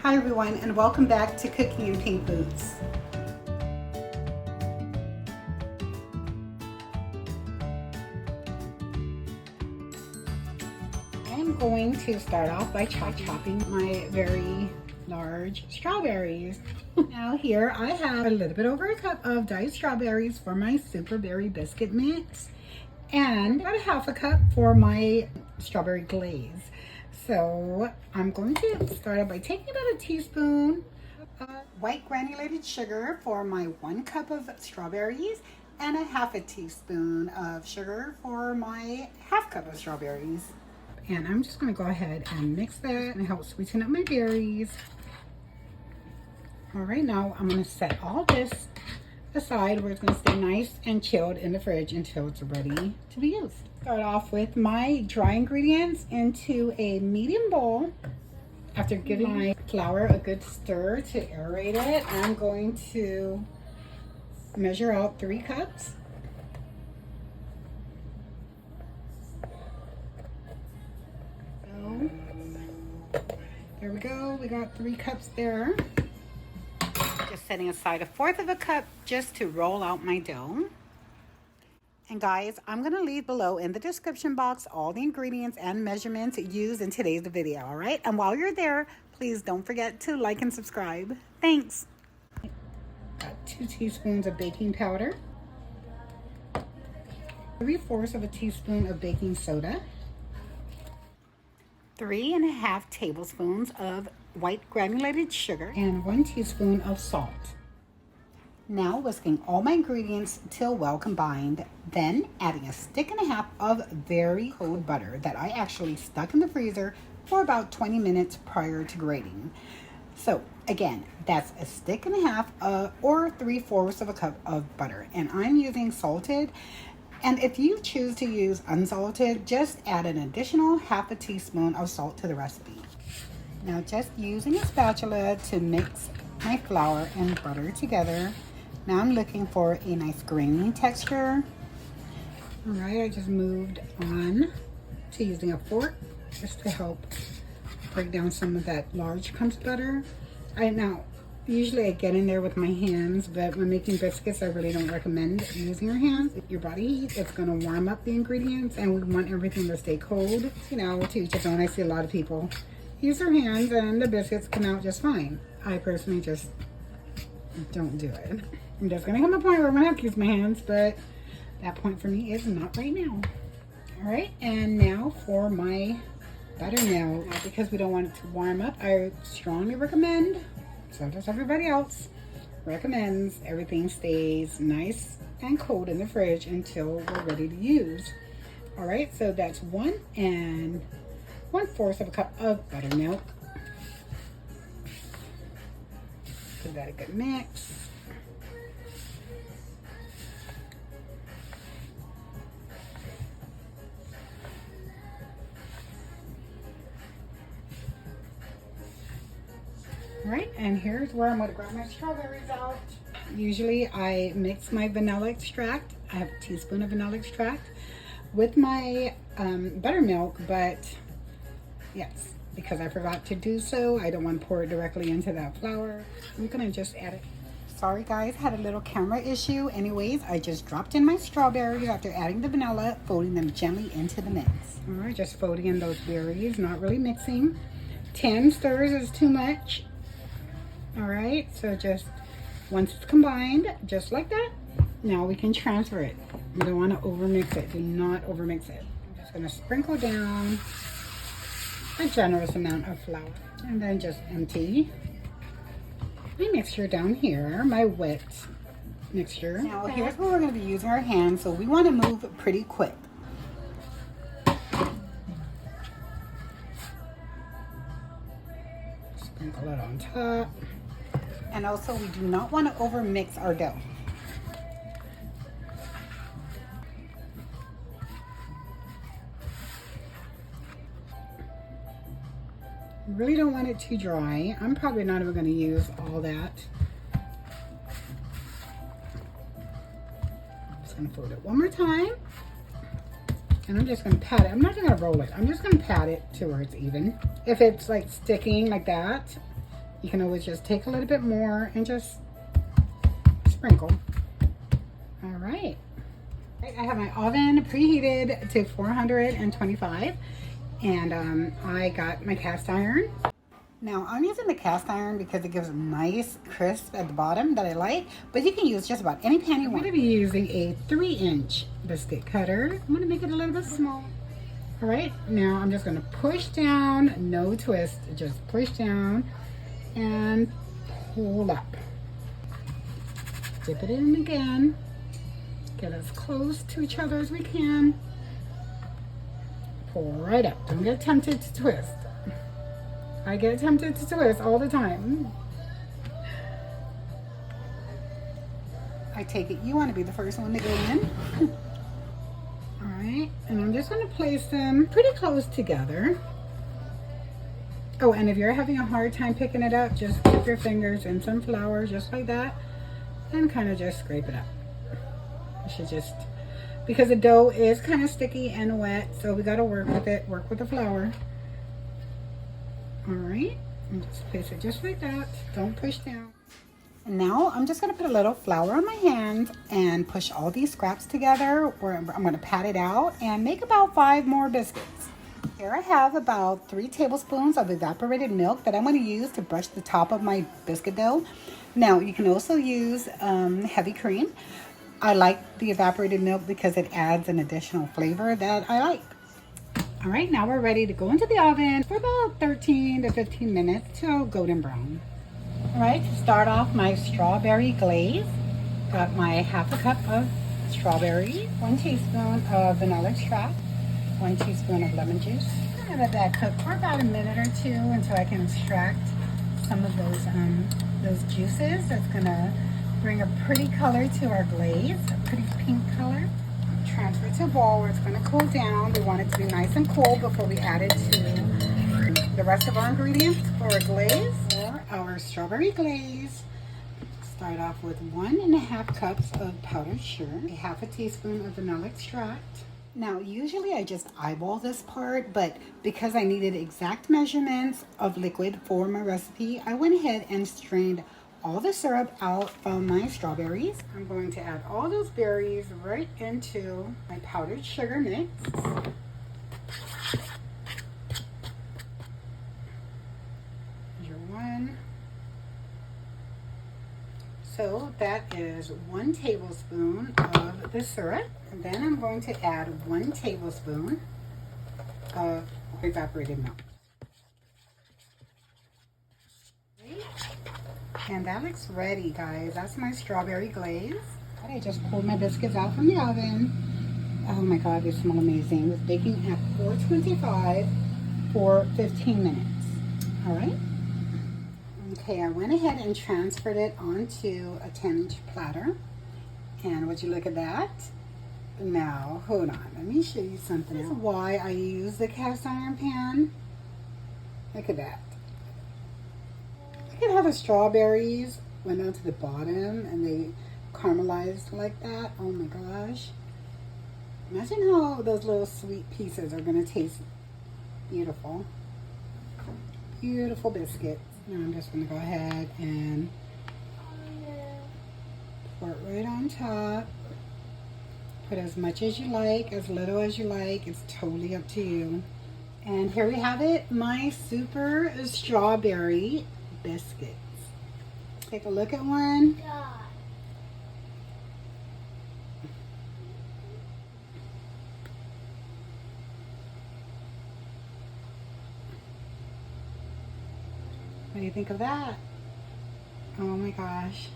Hi everyone, and welcome back to Cooking in Pink Boots. I'm going to start off by chopping my very large strawberries. Now here I have a little bit over a cup of diced strawberries for my super berry biscuit mix, and about a half a cup for my strawberry glaze. So I'm going to start out by taking about a teaspoon of white granulated sugar for my 1 cup of strawberries, and a half a teaspoon of sugar for my half cup of strawberries. And I'm just going to go ahead and mix that and help sweeten up my berries. All right, now I'm going to set all this aside where it's going to stay nice and chilled in the fridge until it's ready to be used. Start off with my dry ingredients into a medium bowl. After giving my flour a good stir to aerate it, I'm going to measure out 3 cups. So there we go, we got 3 cups there. Just setting aside 1/4 of a cup just to roll out my dough. And guys, I'm going to leave below in the description box all the ingredients and measurements used in today's video, all right? And while you're there, please don't forget to like and subscribe. Thanks. Got 2 teaspoons of baking powder, 3/4 of a teaspoon of baking soda, 3 1/2 tablespoons of white granulated sugar, and 1 teaspoon of salt. Now whisking all my ingredients till well combined, then adding 1.5 sticks of very cold butter that I actually stuck in the freezer for about 20 minutes prior to grating. So again, that's 1.5 sticks or 3/4 of a cup of butter, and I'm using salted. And if you choose to use unsalted, just add an additional 1/2 teaspoon of salt to the recipe. Now just using a spatula to mix my flour and butter together. Now I'm looking for a nice grainy texture. All right, I just moved on to using a fork just to help break down some of that large clumps of butter. Usually I get in there with my hands, but when making biscuits, I really don't recommend using your hands. Your body heat, it's gonna warm up the ingredients, and we want everything to stay cold. You know, to each his own. I see a lot of people use their hands and the biscuits come out just fine. I personally just don't do it. I'm just gonna come to a point where I'm gonna have to use my hands, but that point for me is not right now. All right, and now for my buttermilk. Now, because we don't want it to warm up, I strongly recommend, so does everybody else, recommends everything stays nice and cold in the fridge until we're ready to use. All right, so that's 1 1/4 of a cup of buttermilk. Give that a good mix. All right, and here's where I'm going to grab my strawberries out. Usually I mix my vanilla extract. I have a teaspoon of vanilla extract with my buttermilk, but yes, because I forgot to do so, I don't want to pour it directly into that flour. I'm going to just add it. Sorry guys, had a little camera issue. Anyways, I just dropped in my strawberries after adding the vanilla, folding them gently into the mix. All right, just folding in those berries, not really mixing. 10 stirs is too much. All right, so just once it's combined, just like that, now we can transfer it. You don't want to overmix it. Do not overmix it. I'm just going to sprinkle down a generous amount of flour, and then just empty my mixture down here, my wet mixture. Now here's where we're going to be using our hands, so we want to move pretty quick. Sprinkle it on top. And also, we do not want to overmix our dough. Really don't want it too dry. I'm probably not even going to use all that. Just going to fold it one more time. And I'm just going to pat it. I'm not going to roll it. I'm just going to pat it to where it's even. If it's like sticking like that, You can always just take a little bit more and just sprinkle. All right. I have my oven preheated to 425, and I got my cast iron. Now I'm using the cast iron because it gives a nice crisp at the bottom that I like, but you can use just about any pan you want. I'm going to be using a 3-inch biscuit cutter. I'm going to make it a little bit small. All right, now I'm just going to push down, no twist, just push down and pull up. Dip it in again. Get as close to each other as we can. Pull right up. Don't get tempted to twist. I get tempted to twist all the time. I take it you want to be the first one to go in. All right, and I'm just going to place them pretty close together. Oh, and if you're having a hard time picking it up, just dip your fingers in some flour just like that and kind of just scrape it up. You should just, because the dough is kind of sticky and wet, so we got to work with it, work with the flour. All right, and just place it just like that. Don't push down. And now I'm just going to put a little flour on my hand and push all these scraps together, where I'm going to pat it out and make about 5 more biscuits. Here I have about 3 tablespoons of evaporated milk that I'm going to use to brush the top of my biscuit dough. Now you can also use heavy cream. I like the evaporated milk because it adds an additional flavor that I like. All right, now we're ready to go into the oven for about 13 to 15 minutes till golden brown. All right, to start off my strawberry glaze, got my ½ cup of strawberries, 1 teaspoon of vanilla extract, 1 teaspoon of lemon juice. I'm gonna let that cook for about a minute or 2 until I can extract some of those juices. That's gonna bring a pretty color to our glaze, a pretty pink color. Transfer it to a bowl where it's going to cool down. We want it to be nice and cool before we add it to the rest of our ingredients for our glaze. For our strawberry glaze, start off with 1½ cups of powdered sugar, a ½ teaspoon of vanilla extract. Now, usually I just eyeball this part, but because I needed exact measurements of liquid for my recipe, I went ahead and strained all the syrup out from my strawberries. I'm going to add all those berries right into my powdered sugar mix. Here's 1. So that is 1 tablespoon of the syrup. And then I'm going to add 1 tablespoon of evaporated milk. And that looks ready, guys. That's my strawberry glaze. I just pulled my biscuits out from the oven. Oh my God, they smell amazing. It was baking at 425 for 15 minutes. All right. Okay, I went ahead and transferred it onto a 10-inch platter. And would you look at that? Now, hold on. Let me show you something. This is why I use the cast iron pan. Look at that. Look at how the strawberries went down to the bottom and they caramelized like that. Oh my gosh. Imagine how those little sweet pieces are going to taste beautiful. Beautiful biscuits. Now I'm just going to go ahead and pour it right on top. Put as much as you like, as little as you like. It's totally up to you. And here we have it, my super strawberry biscuits. Take a look at one. What do you think of that? Oh my gosh.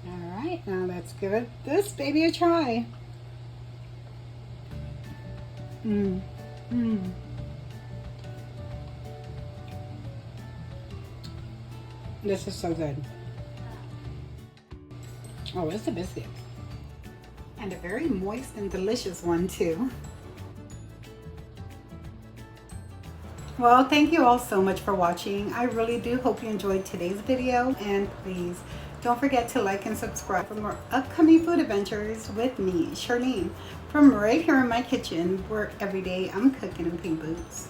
All right, now let's give this baby a try. This is so good. Oh, it's a biscuit. And a very moist and delicious one too. Well, thank you all so much for watching. I really do hope you enjoyed today's video, and please don't forget to like and subscribe for more upcoming food adventures with me, Charlene, from right here in my kitchen where every day I'm cooking in pink boots.